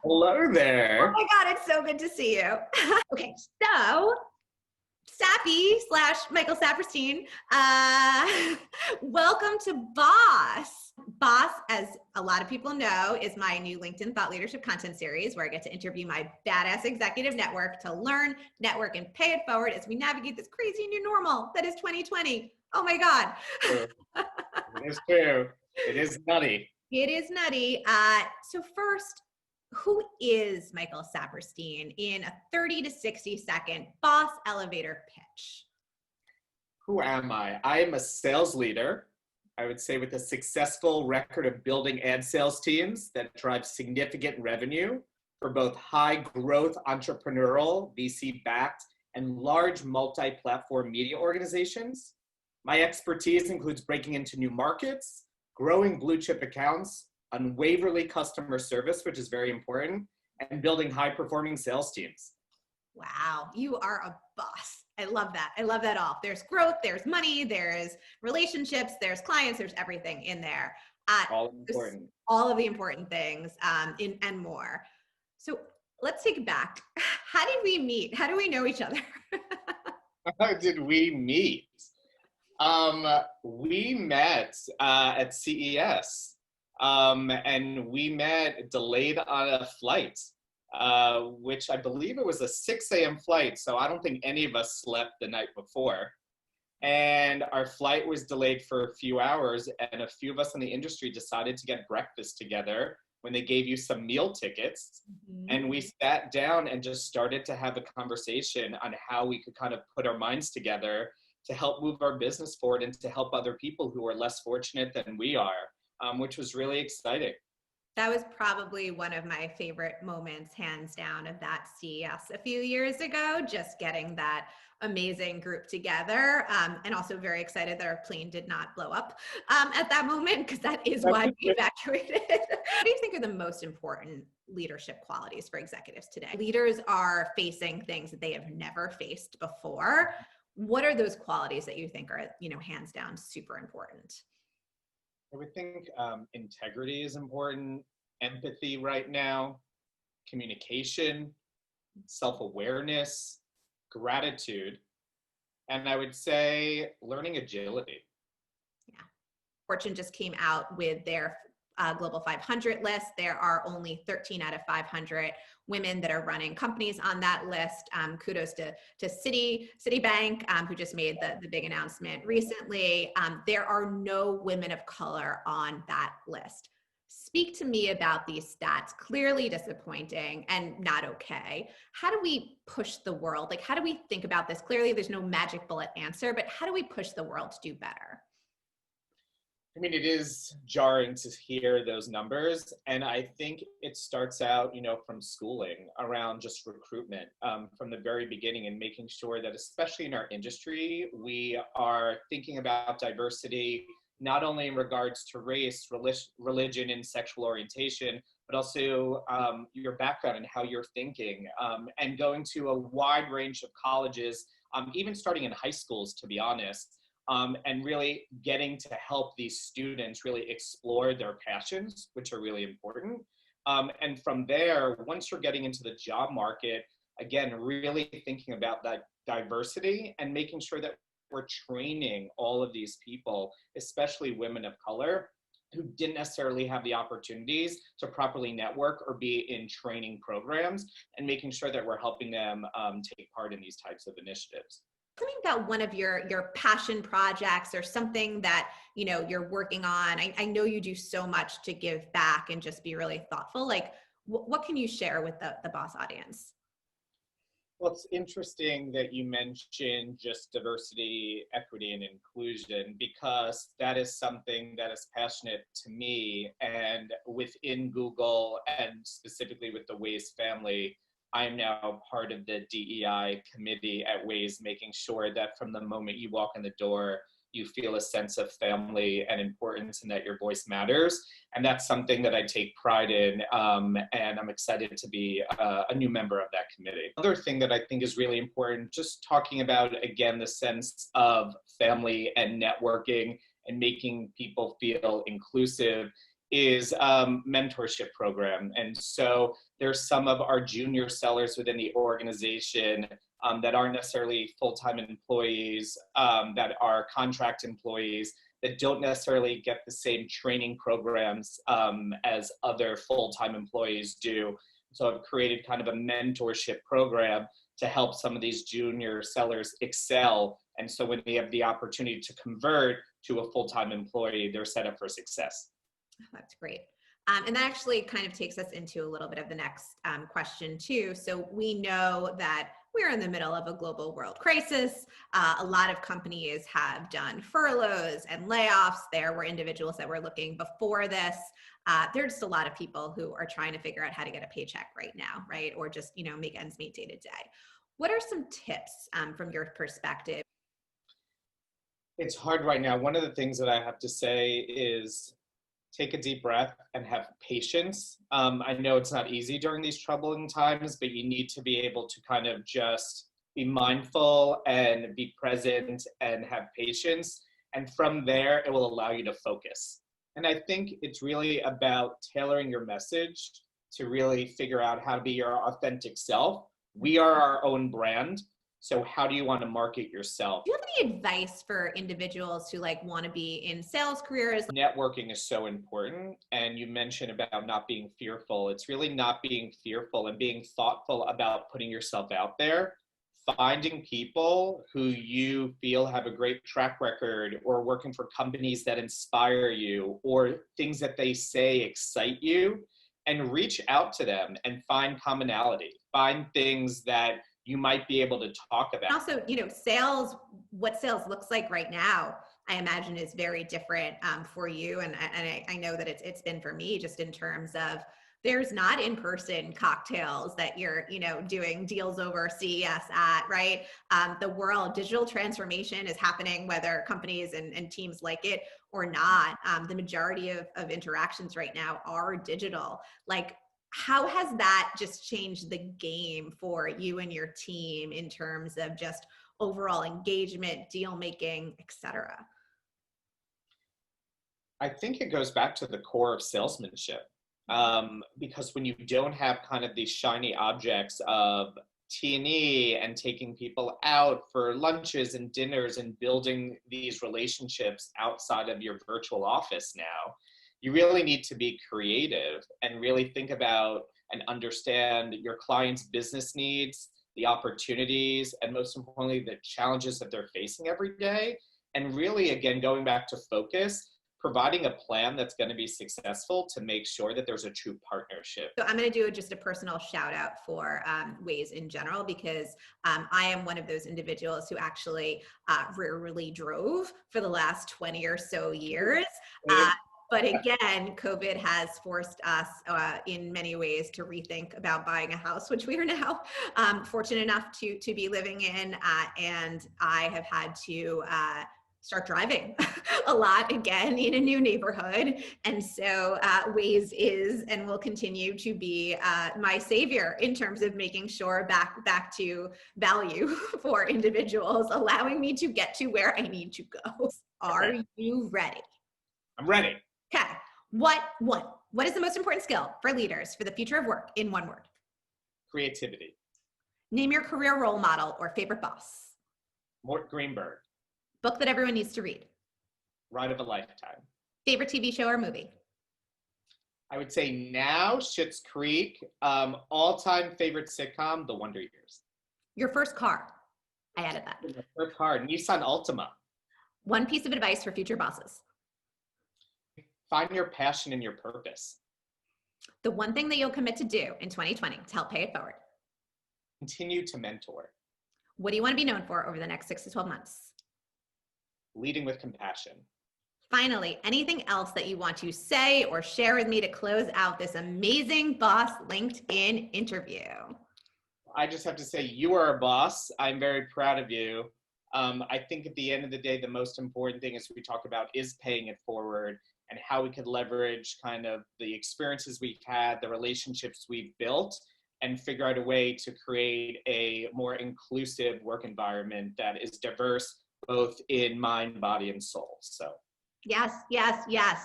Hello Oh there. my God, it's so good to see you. Okay, so Sappy / Michael Saperstein, welcome to Boss. Boss, as a lot of people know, is my new LinkedIn Thought Leadership content series where I get to interview my badass executive network to learn, network, and pay it forward as we navigate this crazy new normal that is 2020. Oh my God. True. It is true. It is nutty. It is nutty. So first, who is Michael Saperstein in a 30 to 60 second boss elevator pitch? Who am I? I am a sales leader, I would say, with a successful record of building ad sales teams that drive significant revenue for both high growth entrepreneurial, VC backed, and large multi platform media organizations. My expertise includes breaking into new markets, growing blue chip accounts, unwaverly customer service, which is very important, and building high performing sales teams. Wow, you are a boss. I love that. I love that all. There's growth, there's money, there's relationships, there's clients, there's everything in there. All important. All of the important things and more. So let's take it back. How did we meet? How do we know each other? How did we meet? We met at CES, and we met delayed on a flight, which I believe it was a 6 a.m. flight, so I don't think any of us slept the night before. And our flight was delayed for a few hours, and a few of us in the industry decided to get breakfast together when they gave you some meal tickets. Mm-hmm. And we sat down and just started to have a conversation on how we could kind of put our minds together to help move our business forward and to help other people who are less fortunate than we are, which was really exciting. That was probably one of my favorite moments, hands down, of that CES a few years ago, just getting that amazing group together. And also very excited that our plane did not blow up at that moment, because that is why we evacuated. What do you think are the most important leadership qualities for executives today? Leaders are facing things that they have never faced before. What are those qualities that you think are, hands down super important? I would think integrity is important, empathy right now, communication, self-awareness, gratitude, and I would say learning agility. Yeah. Fortune just came out with their Global 500 list. There are only 13 out of 500 women that are running companies on that list. Kudos to Citibank, who just made the big announcement recently. There are no women of color on that list. Speak to me about these stats. Clearly disappointing and not okay. How do we push the world? How do we think about this? Clearly there's no magic bullet answer, but how do we push the world to do better? I mean, it is jarring to hear those numbers, and I think it starts out, from schooling around just recruitment from the very beginning, and making sure that, especially in our industry, we are thinking about diversity, not only in regards to race, religion, and sexual orientation, but also your background and how you're thinking, and going to a wide range of colleges, even starting in high schools, to be honest. And really getting to help these students really explore their passions, which are really important. And from there, once you're getting into the job market, again, really thinking about that diversity and making sure that we're training all of these people, especially women of color, who didn't necessarily have the opportunities to properly network or be in training programs, and making sure that we're helping them take part in these types of initiatives. Tell me about one of your passion projects or something that you're working on. I know you do so much to give back and just be really thoughtful. What can you share with the Boss audience? Well, it's interesting that you mentioned just diversity, equity, and inclusion, because that is something that is passionate to me. And within Google, and specifically with the Waze family, I am now part of the DEI committee at Waze, making sure that from the moment you walk in the door, you feel a sense of family and importance, and that your voice matters. And that's something that I take pride in, and I'm excited to be a new member of that committee. Another thing that I think is really important, just talking about, again, the sense of family and networking and making people feel inclusive, is mentorship program. And so there's some of our junior sellers within the organization that aren't necessarily full-time employees, that are contract employees, that don't necessarily get the same training programs as other full-time employees do. So I've created kind of a mentorship program to help some of these junior sellers excel. And so when they have the opportunity to convert to a full-time employee, they're set up for success. That's great. And that actually kind of takes us into a little bit of the next question too. So we know that we're in the middle of a global world crisis. A lot of companies have done furloughs and layoffs. There were individuals that were looking before this. There's just a lot of people who are trying to figure out how to get a paycheck right now, right? Or just, make ends meet day to day. What are some tips from your perspective? It's hard right now. One of the things that I have to say is take a deep breath and have patience. I know it's not easy during these troubling times, but you need to be able to kind of just be mindful and be present and have patience. And from there, it will allow you to focus. And I think it's really about tailoring your message to really figure out how to be your authentic self. We are our own brand. So how do you want to market yourself? Do you have any advice for individuals who want to be in sales careers? Networking is so important. And you mentioned about not being fearful. It's really not being fearful and being thoughtful about putting yourself out there, finding people who you feel have a great track record or working for companies that inspire you or things that they say excite you, and reach out to them and find commonality, find things that you might be able to talk about. Also, sales, what sales looks like right now, I imagine is very different for you. And I know that it's been for me, just in terms of there's not in-person cocktails that you're, doing deals over CES at, right? The world, digital transformation is happening, whether companies and teams like it or not. The majority of interactions right now are digital. How has that just changed the game for you and your team in terms of just overall engagement, deal making, et cetera? I think it goes back to the core of salesmanship. Because when you don't have kind of these shiny objects of T&E and taking people out for lunches and dinners and building these relationships outside of your virtual office now, you really need to be creative and really think about and understand your clients' business needs, the opportunities, and most importantly, the challenges that they're facing every day. And really, again, going back to focus, providing a plan that's going to be successful to make sure that there's a true partnership. So I'm going to do just a personal shout out for Waze in general, because I am one of those individuals who actually rarely drove for the last 20 or so years. But again, COVID has forced us in many ways to rethink about buying a house, which we are now fortunate enough to be living in. And I have had to start driving a lot again in a new neighborhood. And so Waze is and will continue to be my savior in terms of making sure back to value for individuals, allowing me to get to where I need to go. Are you ready? I'm ready. Okay. What is the most important skill for leaders for the future of work in one word? Creativity. Name your career role model or favorite boss. Mort Greenberg. Book that everyone needs to read. Ride of a lifetime. Favorite TV show or movie? I would say now Schitt's Creek. All-time favorite sitcom, The Wonder Years. Your first car. I added that. My first car, Nissan Altima. One piece of advice for future bosses. Find your passion and your purpose. The one thing that you'll commit to do in 2020 to help pay it forward. Continue to mentor. What do you want to be known for over the next 6 to 12 months? Leading with compassion. Finally, anything else that you want to say or share with me to close out this amazing Boss LinkedIn interview? I just have to say, you are a boss. I'm very proud of you. I think at the end of the day, the most important thing, as we talk about, is paying it forward and how we could leverage kind of the experiences we've had, the relationships we've built, and figure out a way to create a more inclusive work environment that is diverse, both in mind, body, and soul. So. Yes, yes, yes.